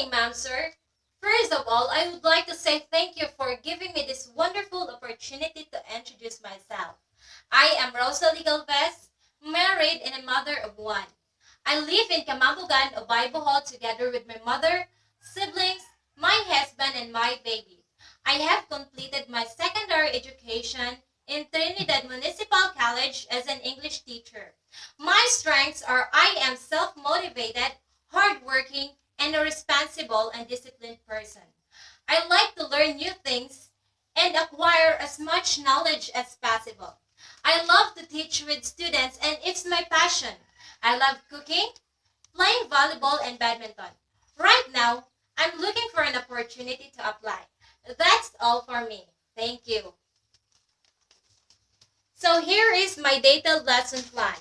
morning, ma'am, sir. First of all, I would like to say thank you for giving me this wonderful opportunity to introduce myself. I am Rosalie Galvez, married and a mother of one. I live in Kamabugan, Obay, Bohol, together with my mother, siblings, my husband, and my baby. I have completed my secondary education in Trinidad Municipal College as an English teacher. My strengths are I am self-motivated, hardworking, and a responsible and disciplined person. I like to learn new things and acquire as much knowledge as possible. I love to teach with students and it's my passion. I love cooking, playing volleyball and badminton. Right now, I'm looking for an opportunity to apply. That's all for me. Thank you. So here is my detailed lesson plan.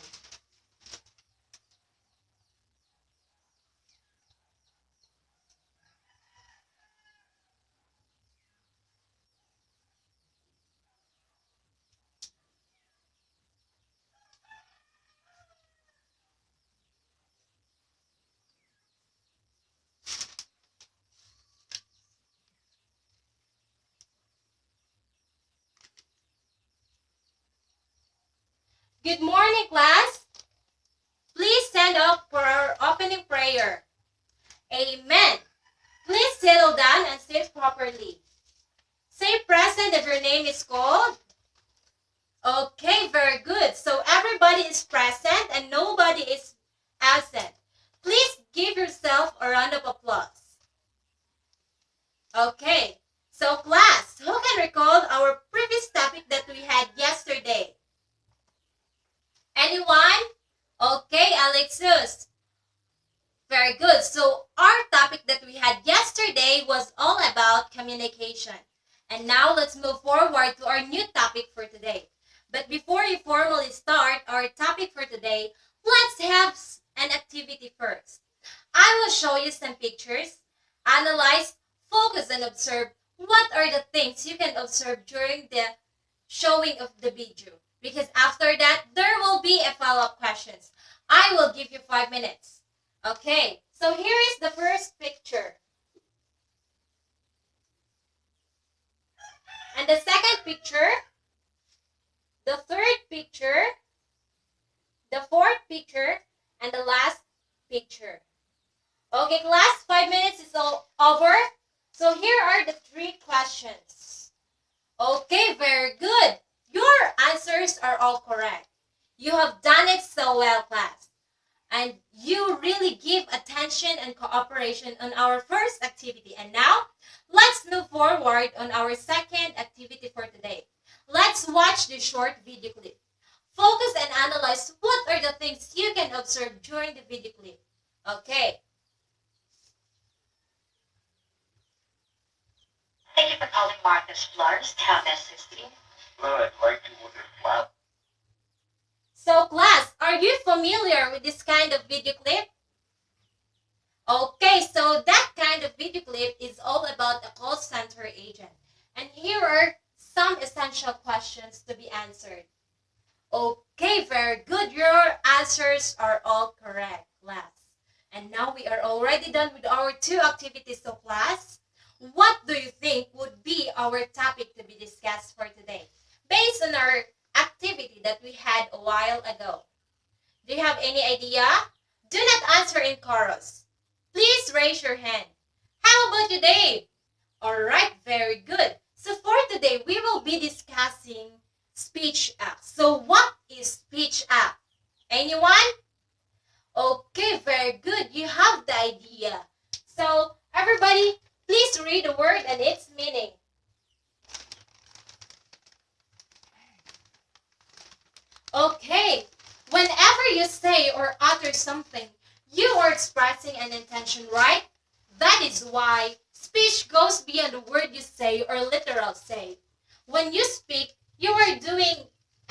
Good morning, class. Please stand up for our opening prayer. Amen. Please settle down and sit properly. Say present if your name is called. Okay, very good. So everybody is present and nobody is absent. Please give yourself a round of applause. Okay, so class, who can recall our previous topic that we had yesterday? Anyone? Okay, Alexus. Very good. So our topic that we had yesterday was all about communication. And now let's move forward to our new topic for today. But before we formally start our topic for today, let's have an activity first. I will show you some pictures, analyze, focus, and observe what are the things you can observe during the showing of the video. Because after that, there will be a follow-up questions. I will give you 5 minutes. Okay, so here is the first picture. And the second picture, the third picture, the fourth picture, and the last picture. Okay, class, 5 minutes is all over. So here are the 3 questions. Okay, very good. Your answers are all correct. You have done it so well, class. And you really give attention and cooperation on our first activity. And now, let's move forward on our second activity for today. Let's watch the short video clip. Focus and analyze what are the things you can observe during the video clip. Okay. Thank you for calling Marcus Flowers. How may I assist you? Well, I'd like to order flowers. So class, are you familiar with this kind of video clip? Okay, so that kind of video clip is all about a call center agent. And here are some essential questions to be answered. Okay, very good. Your answers are all correct, class. And now we are already done with our 2 activities. So class, what do you think would be our topic to be discussed for today? Based on our activity that we had a while ago. Do you have any idea? Do not answer in chorus. Please raise your hand. How about you, Dave? Alright, very good. So for today, we will be discussing speech act. So what is speech act? Anyone? Okay, very good. You have the idea. So everybody, please read the word and its meaning. Okay, whenever you say or utter something, you are expressing an intention, right? That is why speech goes beyond the word you say or literal say. When you speak, you are doing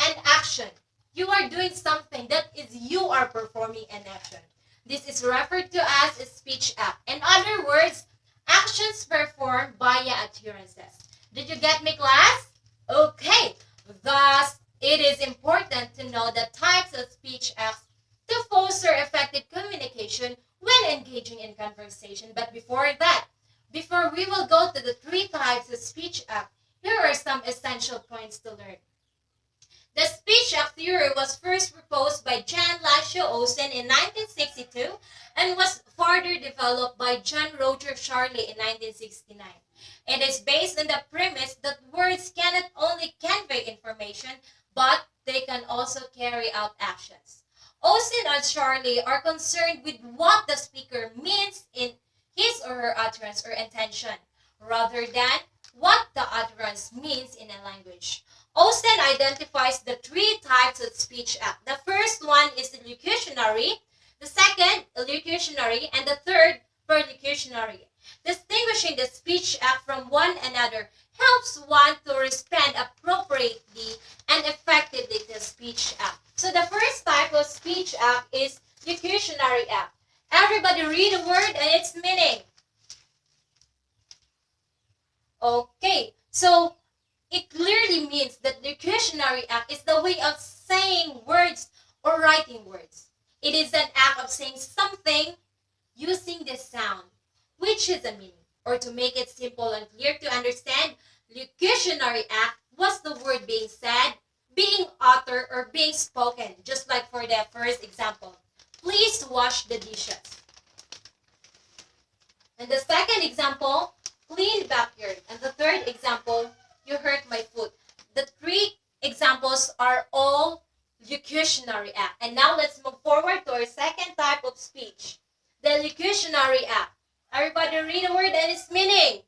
an action. You are doing something that is you are performing an action. This is referred to as a speech act. In other words, actions performed via utterances. Did you get me, class? Okay, thus, it is important to know the types of speech acts to foster effective communication when engaging in conversation. But before that, before we will go to the 3 types of speech act, here are some essential points to learn. The speech act theory was first proposed by Jan Lascio Olsen in 1962 and was further developed by John Roger Charley in 1969. It is based on the premise that words cannot only convey information, but they can also carry out actions. Olsen and Charley are concerned with what the speaker means in his or her utterance or intention, rather than what the utterance means in a language. Olsen identifies the 3 types of speech act. The first one is illocutionary, the second, illocutionary, and the third, perlocutionary. Distinguishing the speech act from one another helps one to respond appropriately and effectively to speech act. So the first type of speech act is locutionary act. Everybody read a word and its meaning. Okay, so it clearly means that locutionary act is the way of saying words or writing words. It is an act of saying something using the sound, which is a meaning. Or to make it simple and clear to understand, locutionary act was the word being said, being uttered, or being spoken, just like for the first example. Please wash the dishes. And the second example, clean backyard. And the third example, you hurt my foot. The 3 examples are all locutionary act. And now let's move forward to our second type of speech, the locutionary act. Everybody read a word and its meaning.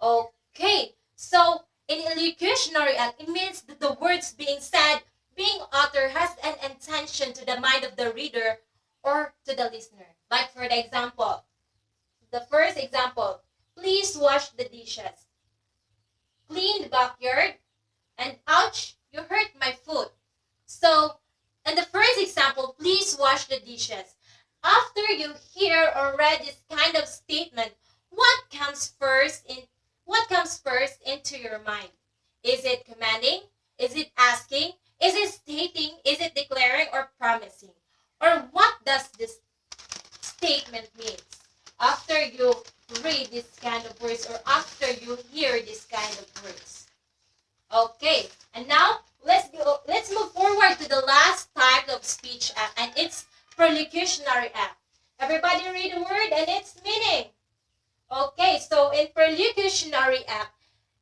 Okay, so in illocutionary act, it means that the words being said, being uttered, has an intention to the mind of the reader or to the listener. Like for the example, the first example, please wash the dishes. Clean the backyard, and ouch, you hurt my foot. So, in the first example, please wash the dishes. After you hear or read this kind of statement, what comes first into your mind? Is it commanding? Is it asking? Is it stating? Is it declaring or promising? Or what does this statement mean? After you read this kind of words or after you hear this kind of words. Okay, and now let's move forward to the last type of speech act, and it's perlocutionary act. Everybody read the word and its meaning. Okay, so in perlocutionary act,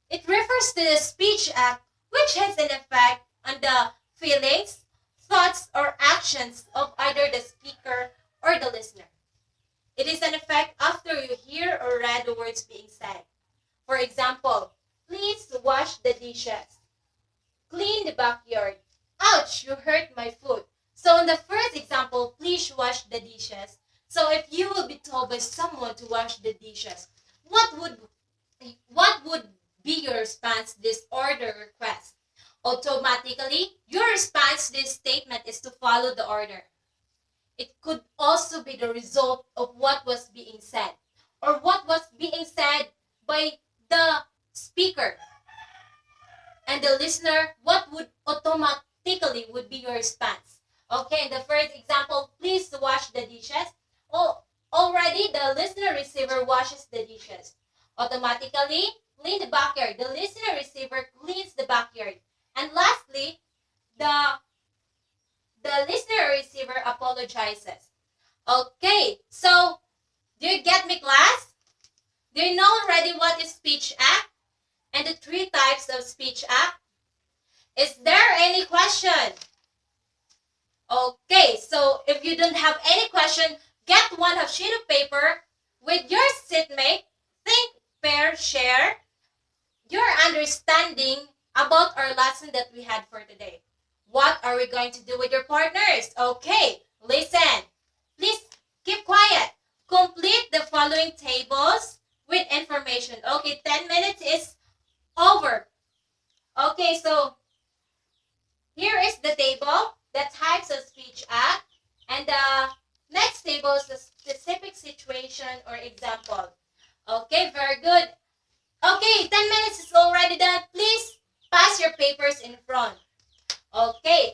it refers to the speech act which has an effect on the feelings, thoughts, or actions of either the speaker or the listener. It is an effect after you hear or read the words being said. For example, please wash the dishes. Clean the backyard. Ouch, you hurt my foot. So in the first example, please wash the dishes. So if you will be told by someone to wash the dishes, what would be your response to this order request? Automatically, your response to this statement is to follow the order. It could also be the result of what was being said or what was being said by the speaker. And the listener, what would automatically would be your response? Okay, in the first example, please wash the dishes. Oh, already the listener receiver washes the dishes. Automatically, clean the backyard. The listener receiver cleans the backyard. And lastly, the listener receiver apologizes. Okay, so do you get me, class? Do you know already what is speech act and the 3 types of speech act? Is there any question? Okay, so if you don't have any question, get one half sheet of paper with your seatmate. Think, pair, share your understanding about our lesson that we had for today. What are we going to do with your partners? Okay, listen. Please keep quiet. Complete the following tables with information. Okay, 10 minutes is over. Okay, so here is the table, the types of speech act, and the next table is the specific situation or example. Okay, very good. Okay, 10 minutes is already done. Please pass your papers in front. Okay,